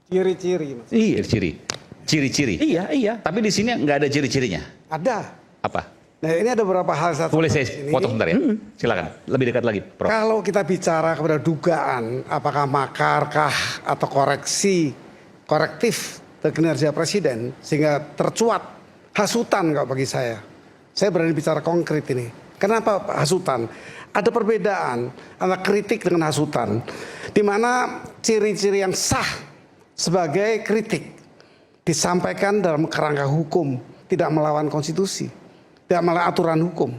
Ciri-ciri, Mas. Iya, ciri-ciri. Iya. Tapi di sini nggak ada ciri-cirinya. Ada. Apa? Nah, ini ada beberapa hal saya Boleh saya ini. potong sebentar ya? Silakan. Lebih dekat lagi, Prof. Kalau kita bicara kepada dugaan, apakah makarkah atau korektif kinerja presiden sehingga tercuat hasutan kalau bagi saya. Saya berani bicara konkret ini. Kenapa hasutan? Ada perbedaan antara kritik dengan hasutan. Di mana ciri-ciri yang sah sebagai kritik disampaikan dalam kerangka hukum, tidak melawan konstitusi, tidak melawan aturan hukum.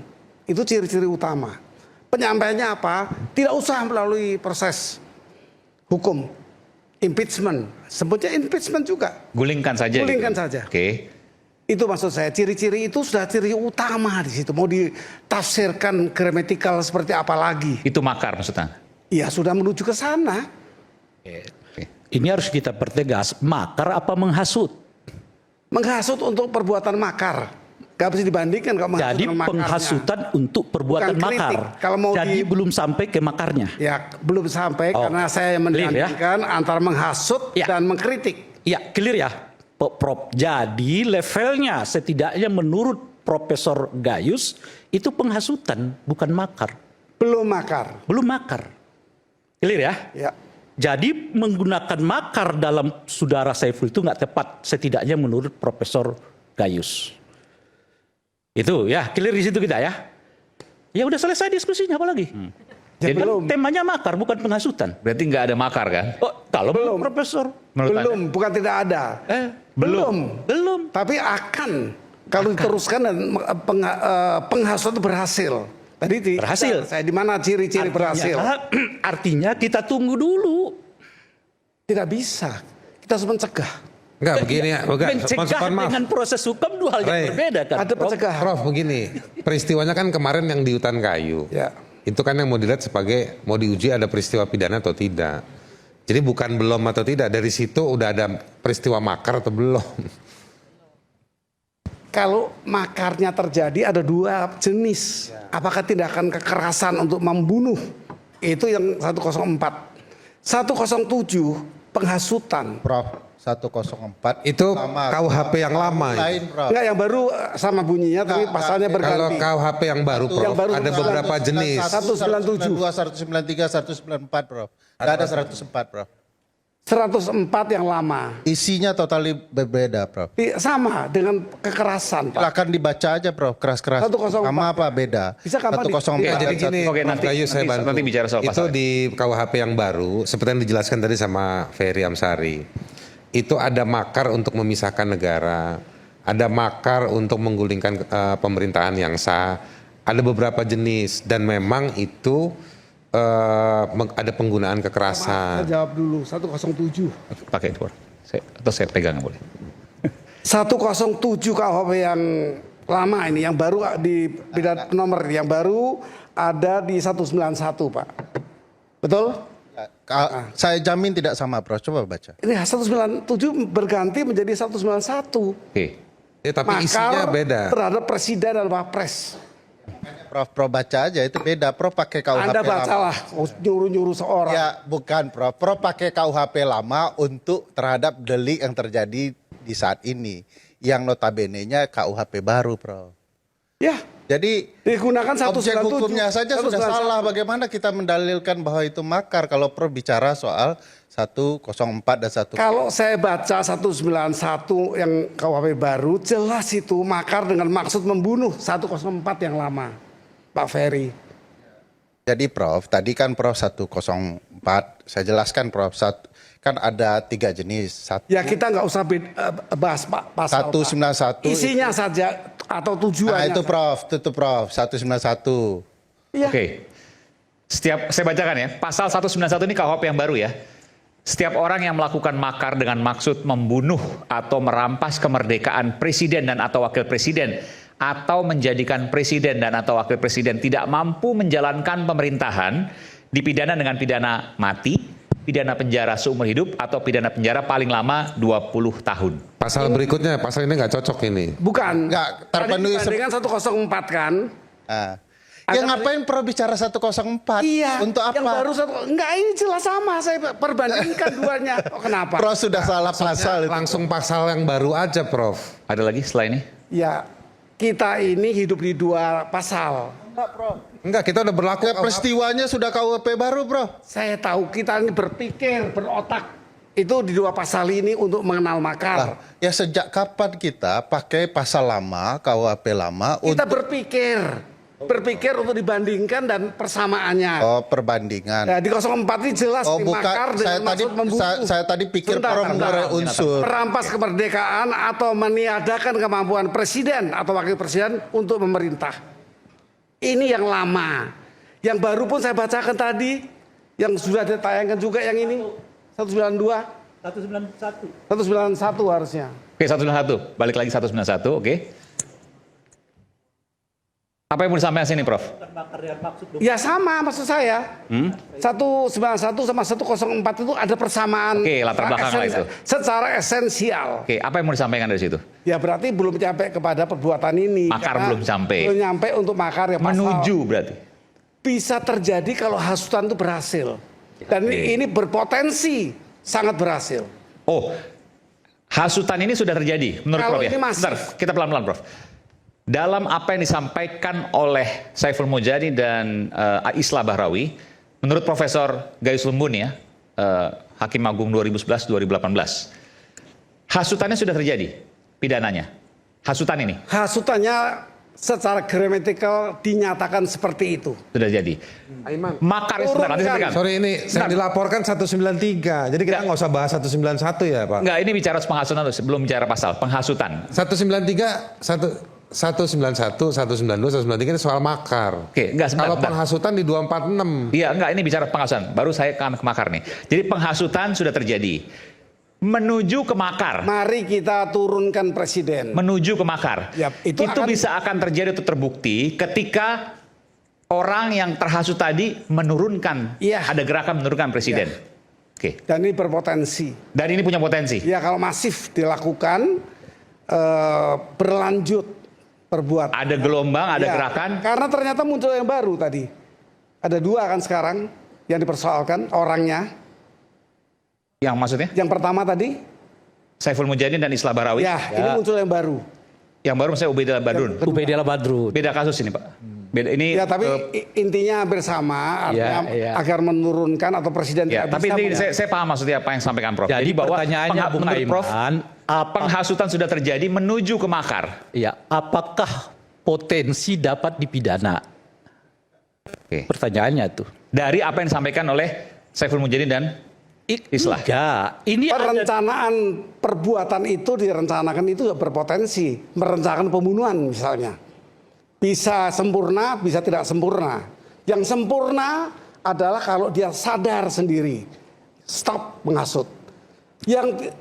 Itu ciri-ciri utama. Penyampaiannya apa? Tidak usah melalui proses hukum. Impeachment, sebutnya impeachment juga. Gulingkan saja. Gulingkan gitu. saja. Oke. Itu maksud saya, ciri-ciri itu sudah ciri utama di situ. Mau ditafsirkan gramatikal seperti apa lagi? Itu makar maksudnya? Ya sudah menuju ke sana. Oke. Ini harus kita pertegas, makar apa menghasut? Menghasut untuk perbuatan makar. Gak bisa dibandingkan kalau menghasut Jadi dengan makarnya. penghasutan untuk perbuatan Bukan kritik. makar. Kalau mau Jadi belum sampai ke makarnya. Ya belum sampai Oh, karena saya clear ya? membandingkan antara menghasut Ya. dan mengkritik. Ya, clear ya, Prof. Jadi levelnya setidaknya menurut Profesor Gayus itu penghasutan, bukan makar. Belum makar. Belum makar. Clear ya? Ya. Jadi menggunakan makar dalam saudara Saiful itu nggak tepat setidaknya menurut Profesor Gayus. Itu ya, clear di situ kita ya. Ya udah selesai diskusinya apalagi. Ya, Jadi belum. temanya makar bukan penghasutan. Berarti nggak ada makar kan? Oh, kalau Belum. Profesor Menurut Belum, bukan tidak ada. Belum. belum. Tapi akan kalau diteruskan dan penghasutan itu berhasil. Tadi Berhasil. saya di mana ciri-ciri berhasil? Artinya kita tunggu dulu. Tidak bisa. Kita harus mencegah. Enggak begini ya, Mencegah maaf. dengan proses hukum dua hal yang Ray, berbeda kan. Ada pencegahan. Prof begini, peristiwanya kan kemarin yang di hutan kayu. Ya. Itu kan yang mau dilihat sebagai mau diuji ada peristiwa pidana atau tidak. Jadi bukan belum atau tidak, dari situ udah ada peristiwa makar atau belum. Kalau makarnya terjadi ada dua jenis. Apakah tindakan kekerasan untuk membunuh? Itu yang 104. 107 penghasutan. Prof, 104 Itu sama KUHP yang lama ya? lain, Prof. Enggak, yang baru sama bunyinya tapi Enggak, pasalnya enggak. Kalau berganti. KUHP yang baru, Prof, Yang baru ada beberapa jenis. 197. 193, 194, Prof. Enggak ada 104, Prof. 104 yang lama. Isinya totally berbeda, Prof. Sama dengan kekerasan, Pak. Silakan dibaca aja, Prof. Keras-keras. 104. Sama apa beda? Bisa kapan 104. Ya, jadi gini, Oke, Prof. nanti- Gayu saya nanti- bantu. nanti bicara soal itu pasal. di KUHP yang baru, seperti yang dijelaskan tadi sama Ferry Amsari. Itu ada makar untuk memisahkan negara, ada makar untuk menggulingkan pemerintahan yang sah, ada beberapa jenis dan memang itu ada penggunaan Saya kekerasan. jawab dulu, 107. Pakai itu, Prof. Atau saya pegang boleh. 107 KUHP yang lama ini, yang baru di beda nomor, yang baru ada di 191, Pak. Betul? Saya jamin tidak sama, Prof. Coba baca. Ini 197 berganti menjadi 191. Oke. Ya, tapi isinya beda. terhadap presiden dan wapres. Prof baca aja, itu beda. Prof pakai KUHP Anda lama. bacalah, nyuruh-nyuruh seorang. Ya, bukan, Prof. Prof pakai KUHP lama untuk terhadap delik yang terjadi di saat ini. Yang notabene-nya KUHP baru, Prof. Ya, Jadi digunakan 197. objek hukumnya saja sudah 191. salah. Bagaimana kita mendalilkan bahwa itu makar kalau Prof bicara soal 104 dan 1. Kalau saya baca 191 yang KUHP baru, jelas itu makar dengan maksud membunuh. 104 yang lama, Pak Ferry. Jadi Prof, tadi kan Prof 104, saya jelaskan Prof, kan ada 3 jenis. Ya kita nggak usah bahas Pak pasal. 191 Pak. Isinya saja atau Nah tujuannya. itu Prof, 191. Iya. Oke. Saya bacakan ya. Pasal 191 ini KUHP yang baru ya. Setiap orang yang melakukan makar dengan maksud membunuh atau merampas kemerdekaan presiden dan atau wakil presiden atau menjadikan presiden dan atau wakil presiden tidak mampu menjalankan pemerintahan dipidana dengan pidana mati, pidana penjara seumur hidup atau pidana penjara paling lama 20 tahun. Pasal berikutnya, pasal ini nggak cocok ini. Bukan. Nggak terpenuhi Tadi dibandingkan 104 kan. Nah, Ya ngapain Prof bicara 104? Iya. Untuk apa? Yang baru enggak, ini jelas sama. Saya perbandingkan duanya. Oh, kenapa? Prof sudah salah pasal itu. Langsung pasal yang baru aja, Prof. Ada lagi setelah ini? Ya, kita ini hidup di dua pasal. Enggak, kita udah berlaku. Ya, peristiwanya sudah KUHP baru, Prof. Saya tahu kita ini berpikir, berotak. Itu di dua pasal ini untuk mengenal makar. Ya sejak kapan kita pakai pasal lama, KUHP lama Kita untuk berpikir untuk dibandingkan dan persamaannya. perbandingan. Nah, di 04 ini jelas Oh di bukan, makar dengan maksud membunuh. saya tadi pikir Sebentar, Prof sebentar. mengurai unsur. Merampas kemerdekaan atau meniadakan kemampuan presiden atau wakil presiden untuk memerintah. Ini yang lama. Yang baru pun saya bacakan tadi, yang sudah ditayangkan juga yang ini 192, 191 harusnya. Oke, 191. Balik lagi 191, oke. Apa yang mau disampaikan sini, Prof? Ya sama maksud saya. 191 sama 104 itu ada persamaan. Oke, latar belakang lah itu. Secara esensial. Oke, apa yang mau disampaikan dari situ? Ya berarti belum sampai kepada perbuatan ini. Makar Karena belum sampai. Belum nyampe untuk makar ya pasal. Menuju berarti. Bisa terjadi kalau hasutan itu berhasil. Dan ini berpotensi sangat berhasil. Oh, hasutan ini sudah terjadi menurut Kalau Prof ya? ini masif. Bentar, kita pelan-pelan, Prof. Dalam apa yang disampaikan oleh Saiful Mujani dan Islah Bahrawi, menurut Profesor Gayus Lumbun ya, Hakim Agung 2011-2018, hasutannya sudah terjadi, pidananya. Hasutan ini Hasutannya secara gramatikal dinyatakan seperti itu. sudah jadi. Aiman. Makar sebentar, nanti saya pegang. Sorry ini saya dilaporkan 193. Jadi kita nggak usah bahas 191 ya, Pak. Enggak, ini bicara penghasutan, belum bicara pasal, penghasutan. 193, 191, 192, 193 ini soal makar. Oke, enggak sebentar. Kalau sebentar. penghasutan di 246. Iya, enggak, ini bicara penghasutan. Baru saya ke makar nih. Jadi penghasutan sudah terjadi. Menuju ke makar. Mari kita turunkan presiden. Menuju ke makar. Ya, itu akan terjadi atau terbukti ketika orang yang terhasut tadi menurunkan. Iya. Ada gerakan menurunkan presiden. Oke. Dan ini berpotensi. Dan ini punya potensi. Ya kalau masif dilakukan berlanjut perbuatan. Ada gelombang, ada Ya, gerakan. Karena ternyata muncul yang baru tadi. Ada dua kan sekarang yang dipersoalkan orangnya. Yang maksudnya? Yang pertama tadi, Saiful Mujani dan Islah Bahrawi. ya ini muncul yang baru. Yang baru misalnya Ubaidillah Badrun. Ubaidillah Badrun. Beda kasus ini, Pak. Beda ini. Ya tapi intinya bersama artinya Ya. agar menurunkan atau presiden Ya, tidak tapi bisa ini saya paham maksudnya apa yang disampaikan Prof. Jadi bahwa pertanyaannya Bung menurut Prof, Aiman, penghasutan sudah terjadi menuju ke makar. Ya, apakah potensi dapat dipidana? Oke. Pertanyaannya tuh. Dari apa yang disampaikan oleh Saiful Mujani dan Islah. Enggak, ini ada perencanaan perbuatan itu direncanakan itu berpotensi merencanakan pembunuhan misalnya. Bisa sempurna, bisa tidak sempurna. Yang sempurna adalah kalau dia sadar sendiri, stop menghasut. Yang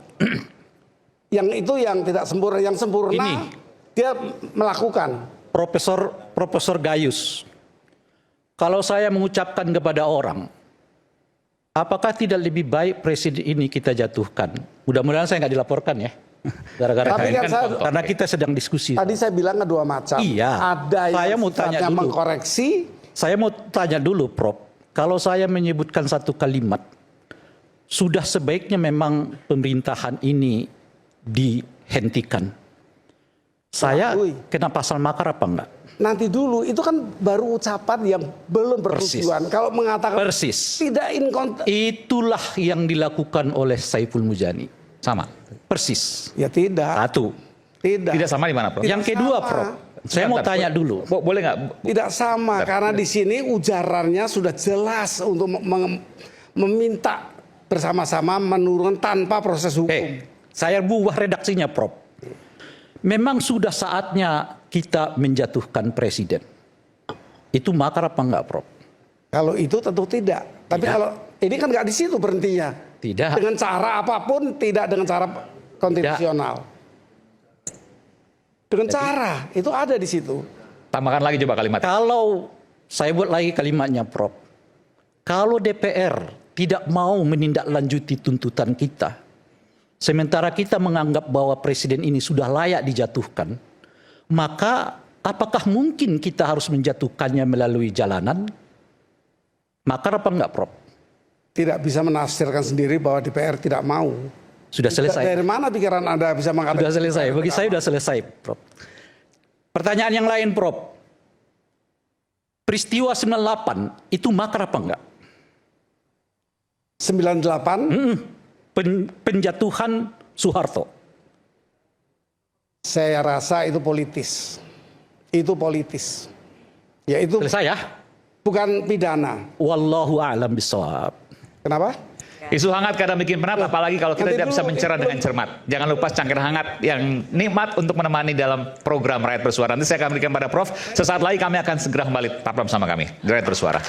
itu yang tidak sempurna, yang sempurna Ini. dia melakukan. Profesor Gayus. Kalau saya mengucapkan kepada orang, apakah tidak lebih baik presiden ini kita jatuhkan? Mudah-mudahan saya nggak dilaporkan ya. Gara-gara Tapi kan karena kita sedang diskusi. Tadi saya bilang dua macam. Iya. Ada Saya yang mau tanya sifatnya dulu. mengkoreksi. Saya mau tanya dulu, Prof. Kalau saya menyebutkan satu kalimat, sudah sebaiknya memang pemerintahan ini dihentikan. Saya Akui. kena pasal makar apa enggak? Nanti dulu, itu kan baru ucapan yang belum bertujuan. Kalau mengatakan Persis. tidak Itulah yang dilakukan oleh Saiful Mujani. Sama. Persis. ya tidak, Satu. tidak, Tidak sama di mana, Prof? Yang kedua, sama. Prof. Saya mau Bentar, tanya dulu. Boleh nggak? tidak sama karena di sini ujarannya sudah jelas untuk meminta bersama-sama menurun tanpa proses hukum. Saya buah redaksinya, Prof. Memang sudah saatnya kita menjatuhkan presiden. Itu makar apa enggak, Prof? Kalau itu tentu tidak. Tapi kalau ini kan nggak di situ berhentinya. Tidak. Dengan cara apapun, tidak dengan cara konstitusional. Dengan cara itu ada di situ. Tambahkan lagi coba kalimat. Kalau saya buat lagi kalimatnya, Prof. Kalau DPR tidak mau menindaklanjuti tuntutan kita, sementara kita menganggap bahwa presiden ini sudah layak dijatuhkan, maka apakah mungkin kita harus menjatuhkannya melalui jalanan? Makar apa enggak, Prof? Tidak bisa menafsirkan sendiri bahwa DPR tidak mau. Sudah selesai. Dari mana pikiran Anda bisa mengatakan? Sudah selesai. Bagi saya sudah selesai, Prof. Pertanyaan yang lain, Prof. Peristiwa 98 itu makar apa enggak? 98, Penjatuhan Soeharto. saya rasa itu politis. Itu politis. Ya itu Selesai ya? bukan pidana. Wallahu a'lam bishawab. Kenapa? Isu hangat kadang bikin penat, apalagi kalau kita Nanti tidak bisa dulu, mencerna itu dengan cermat. Jangan lupa cangkir hangat yang nikmat untuk menemani dalam program Rakyat Bersuara. Nanti saya akan berikan pada Prof. Sesaat lagi kami akan segera kembali. Tetaplah bersama kami di Rakyat Bersuara.